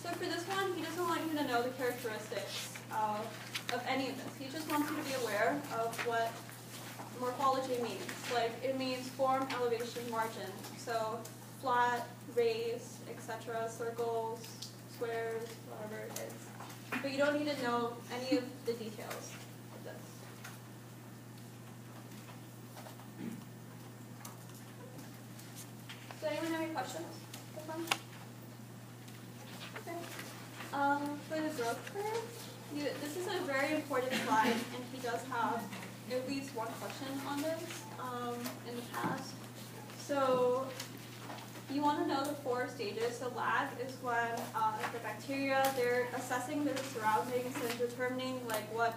So for this one, he doesn't want you to know the characteristics of any of this. He just wants you to be aware of what morphology means. Like, it means form, elevation, margin. So flat, raised, etc., circles, squares, whatever it is. But you don't need to know any of the details of this. Does anyone have any questions? Okay. For the growth curve, this is a very important slide, and he does have at least one question on this in the past. So you want to know the 4 stages. So lag is when the bacteria, they're assessing their surroundings and determining like what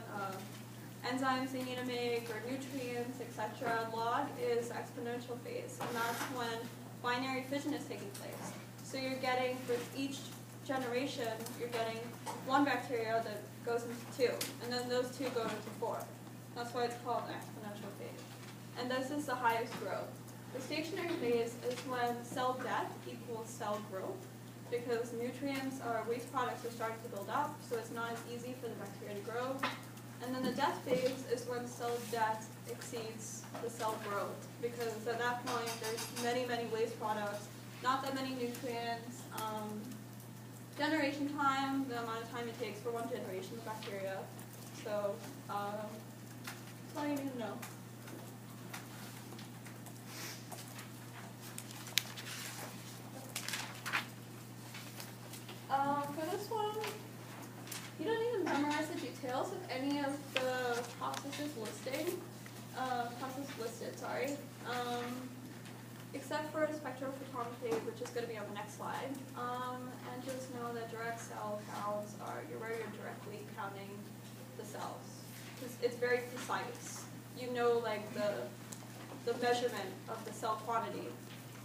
enzymes they need to make or nutrients, etc. Log is exponential phase, and that's when binary fission is taking place. So you're getting, with each generation, you're getting 1 bacteria that goes into 2, and then those 2 go into 4. That's why it's called exponential phase. And this is the highest growth. The stationary phase is when cell death equals cell growth, because nutrients or waste products are starting to build up, so it's not as easy for the bacteria to grow. And then the death phase is when cell death exceeds the cell growth, because at that point there's many, many waste products, not that many nutrients. Generation time, the amount of time it takes for 1 generation of bacteria. So that's all you need to know. For this one, you don't need to memorize the details of any of the processes listed, except for spectrophotometry, which is going to be on the next slide. And just know that direct cell counts are where you're directly counting the cells. It's very precise. You know, like the measurement of the cell quantity.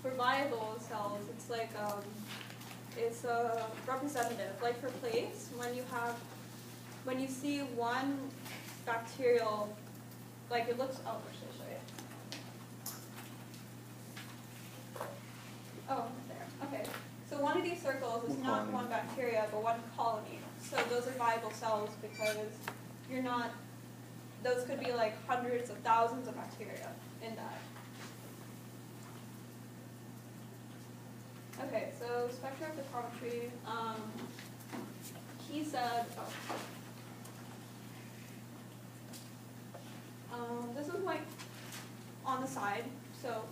For viable cells, it's like it's representative. Like for plates, when you see one bacterial, like it looks. Oh, should I show you? Oh, there. Okay. So one of these circles is not 1 bacteria, but 1 colony. So those are viable cells because you're not. Those could be like hundreds of thousands of bacteria in that. Okay, so spectrophotometry. He said. This is like on the side. So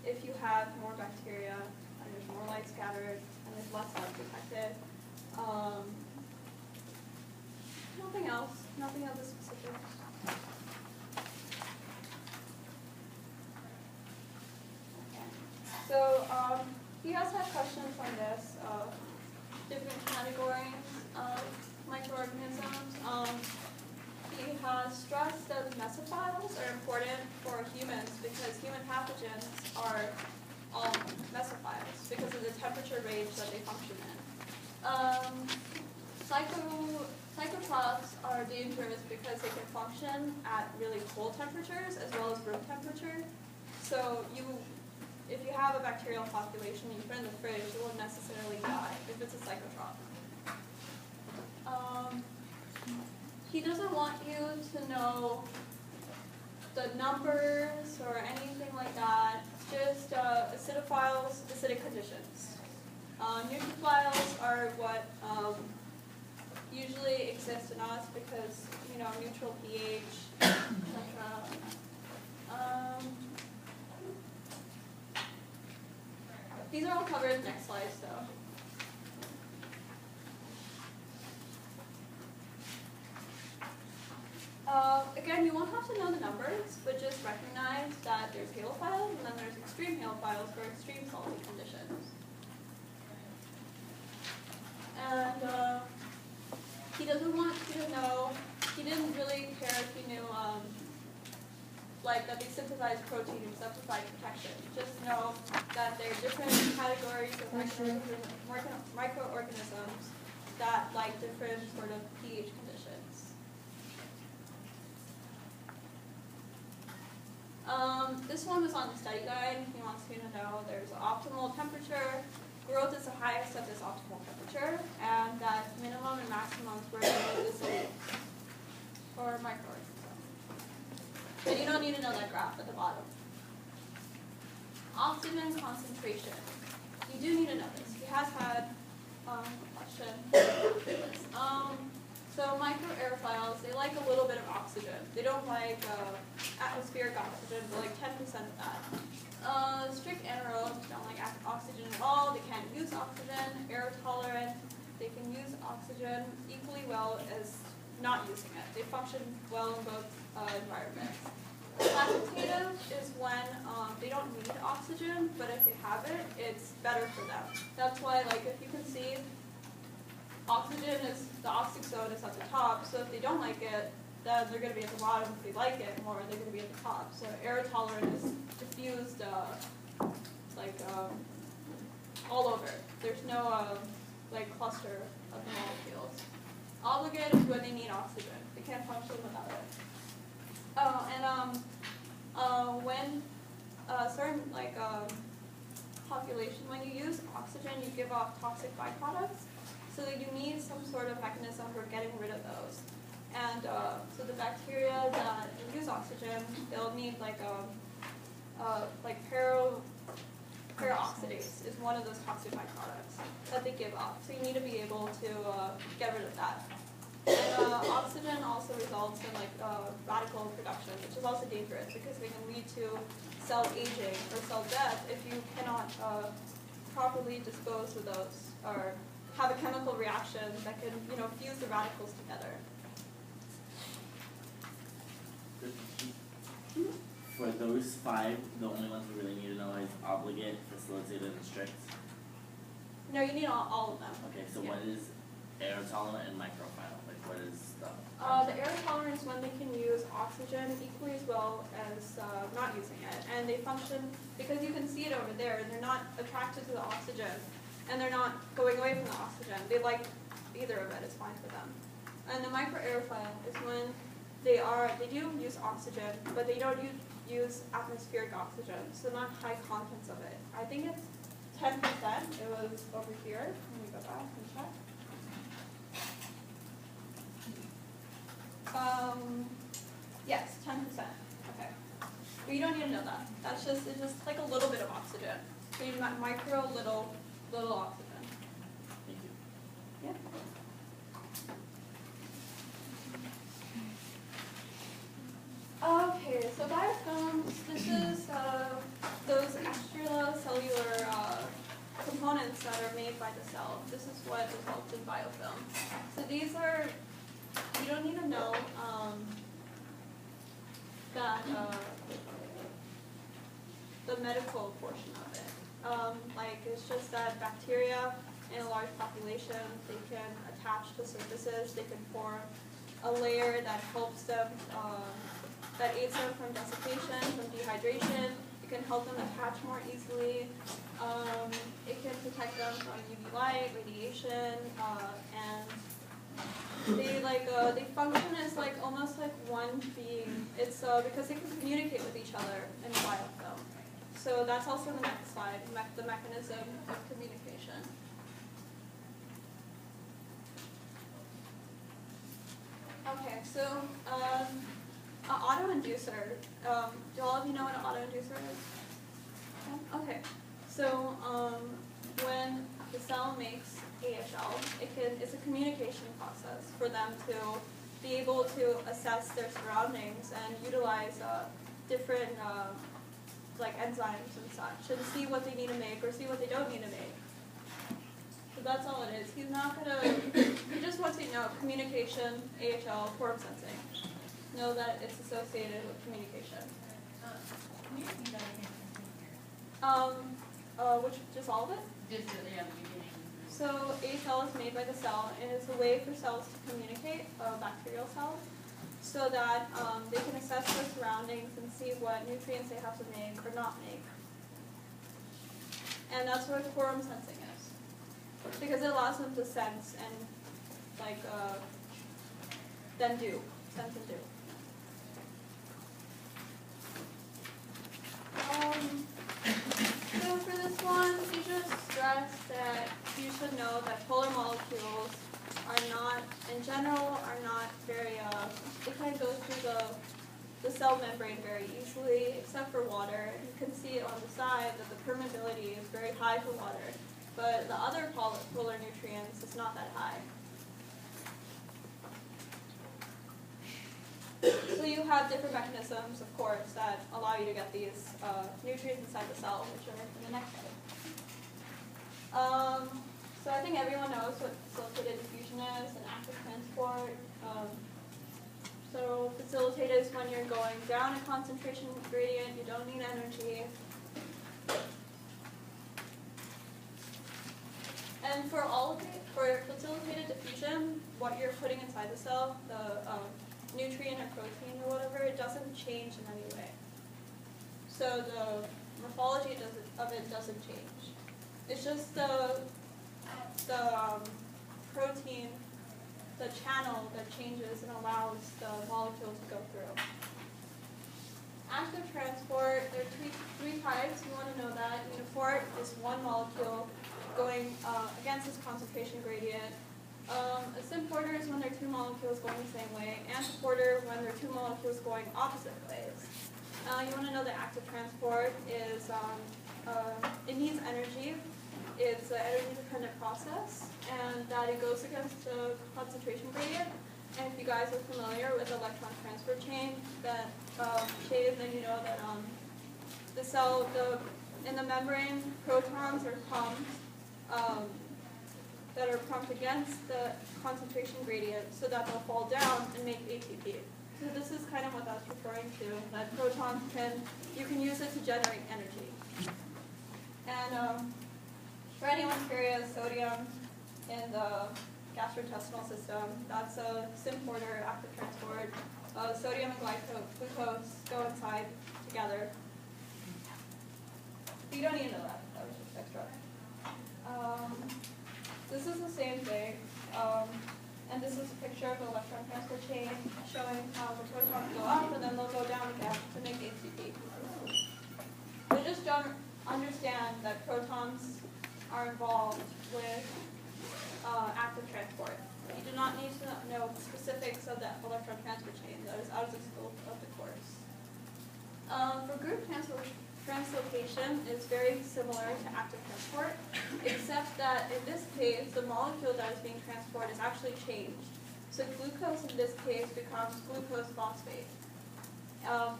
if you have more bacteria and there's more light scattered and there's less light detected. Nothing else. Nothing of the specifics. Okay. So he also had questions on this, different categories of microorganisms. He has stressed that mesophiles are important for humans because human pathogens are all mesophiles because of the temperature range that they function in. Psychotrophs are dangerous because they can function at really cold temperatures as well as room temperature. So if you have a bacterial population and you put it in the fridge, it won't necessarily die if it's a psychotroph. He doesn't want you to know the numbers or anything like that, just acidophiles, acidic conditions. Neutrophils are what usually exist in us because, neutral pH, etc. These are all covered in the next slide, so. Again, you won't have to know the numbers, but just recognize that there's halophiles and then there's extreme halophiles for extreme salty conditions. And he doesn't want you to know, he didn't really care if you knew that they synthesize protein and simplified protection. Just know that there are different categories of microorganisms that like different sort of pH conditions. This one was on the study guide. He wants you to know there's an optimal temperature, growth is the highest at this optimal temperature, and that minimum and maximum is where the growth is the least, or microorganism. But you don't need to know that graph at the bottom. Oxygen concentration. You do need to know this. He has had a question. So microaerosols, they like a little bit of oxygen. They don't like atmospheric oxygen, but like 10% of that. Strict anaerobes don't like oxygen at all. They can't use oxygen. Air tolerant, they can use oxygen equally well as not using it. They function well in both environments. Facultative is when they don't need oxygen, but if they have it, it's better for them. That's why, like, if you can see, oxygen is, the oxygen zone is at the top, so if they don't like it, then they're going to be at the bottom. If they like it more, they're going to be at the top. So air tolerant is diffused, all over. There's no, cluster of the molecules. Obligate is when they need oxygen. They can't function without it. When certain population, when you use oxygen, you give off toxic byproducts. So that you need some sort of mechanism for getting rid of those. And so the bacteria that use oxygen, they'll need peroxidase is one of those toxic byproducts that they give off. So you need to be able to get rid of that. And oxygen also results in radical production, which is also dangerous because they can lead to cell aging or cell death if you cannot properly dispose of those or have a chemical reaction that can, fuse the radicals together. For those 5, the only ones we really need to know is obligate, facilitated, and strict. No, you need all of them. Okay, so what is air tolerant and microphile? Like, what is the? The air tolerance when they can use oxygen equally as well as not using it, and they function because you can see it over there. They're not attracted to the oxygen, and they're not going away from the oxygen. They like either of it. It's fine for them. And the microaerophile is when they do use oxygen, but they don't use atmospheric oxygen, so not high contents of it. I think it's 10%. It was over here. Let me go back and check. Yes, 10%. Okay. But you don't need to know that. It's just like a little bit of oxygen. So you got micro, little oxygen. Thank you. Yeah. Okay, so biofilms, this is those extracellular components that are made by the cell. This is what results in biofilm. So these are, you don't need to know the medical portion of it. It's just that bacteria in a large population, they can attach to surfaces, they can form a layer that helps them, that aids them from desiccation, from dehydration. It can help them attach more easily. It can protect them from UV light, radiation, and they function as almost like one being. It's because they can communicate with each other in biofilm. So that's also the next slide, the mechanism of communication. Okay, so autoinducer. Do all of you know what an autoinducer is? Yeah? Okay, so when the cell makes AHL, it's a communication process for them to be able to assess their surroundings and utilize different enzymes and such, and see what they need to make or see what they don't need to make. So that's all it is. He's not gonna. He just wants you to know communication, AHL, quorum sensing. Know that it's associated with communication. Can you repeat that again? Just all of it? Just the beginning. So AHL is made by the cell, and it's a way for cells to communicate, bacterial cells, so that they can assess their surroundings and see what nutrients they have to make or not make. And that's what quorum sensing is, because it allows them to sense and then do, sense and do. So for this one, you should just stress that you should know that polar molecules are not, in general, are not very, it kind of goes through the cell membrane very easily, except for water. You can see it on the side that the permeability is very high for water, but the other polar nutrients is not that high. So you have different mechanisms, of course, that allow you to get these nutrients inside the cell, which are in the next slide. So I think everyone knows what facilitated diffusion is and active transport. So facilitated is when you're going down a concentration gradient, you don't need energy. And for facilitated diffusion, what you're putting inside the cell, the nutrient or protein or whatever, it doesn't change in any way. So the morphology of it doesn't change. It's just the protein, the channel that changes and allows the molecule to go through. Active transport, there are three types. You want to know that. Uniform is one molecule going against its concentration gradient. A symporter is when there are two molecules going the same way. Antiporter when there are two molecules going opposite ways. You want to know that active transport is, it needs energy. It's an energy-dependent process, and that it goes against the concentration gradient. And if you guys are familiar with electron transfer chain, then you know that the cell, in the membrane, protons are pumped that are pumped against the concentration gradient so that they'll fall down and make ATP. So this is kind of what that's referring to, that protons you can use it to generate energy. And for anyone curious, sodium in the gastrointestinal system, that's a symporter, active transport. Sodium and glucose go inside together. You don't need to know that. That was just extra. This is the same thing. And this is a picture of the electron transfer chain showing how the protons go up and then they'll go down again to make ATP. But just don't understand that protons are involved with active transport. You do not need to know the specifics of the electron transfer chain. That is out of the scope of the course. For group translocation, it's very similar to active transport, except that in this case, the molecule that is being transported is actually changed. So glucose in this case becomes glucose phosphate.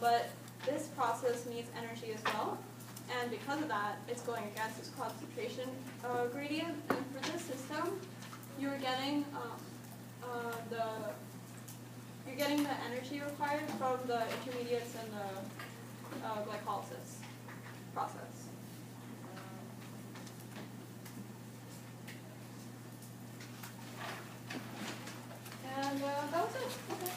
But this process needs energy as well. And because of that, it's going against its concentration gradient. And for this system, you're getting the energy required from the intermediates in the glycolysis process. And that was it. Okay.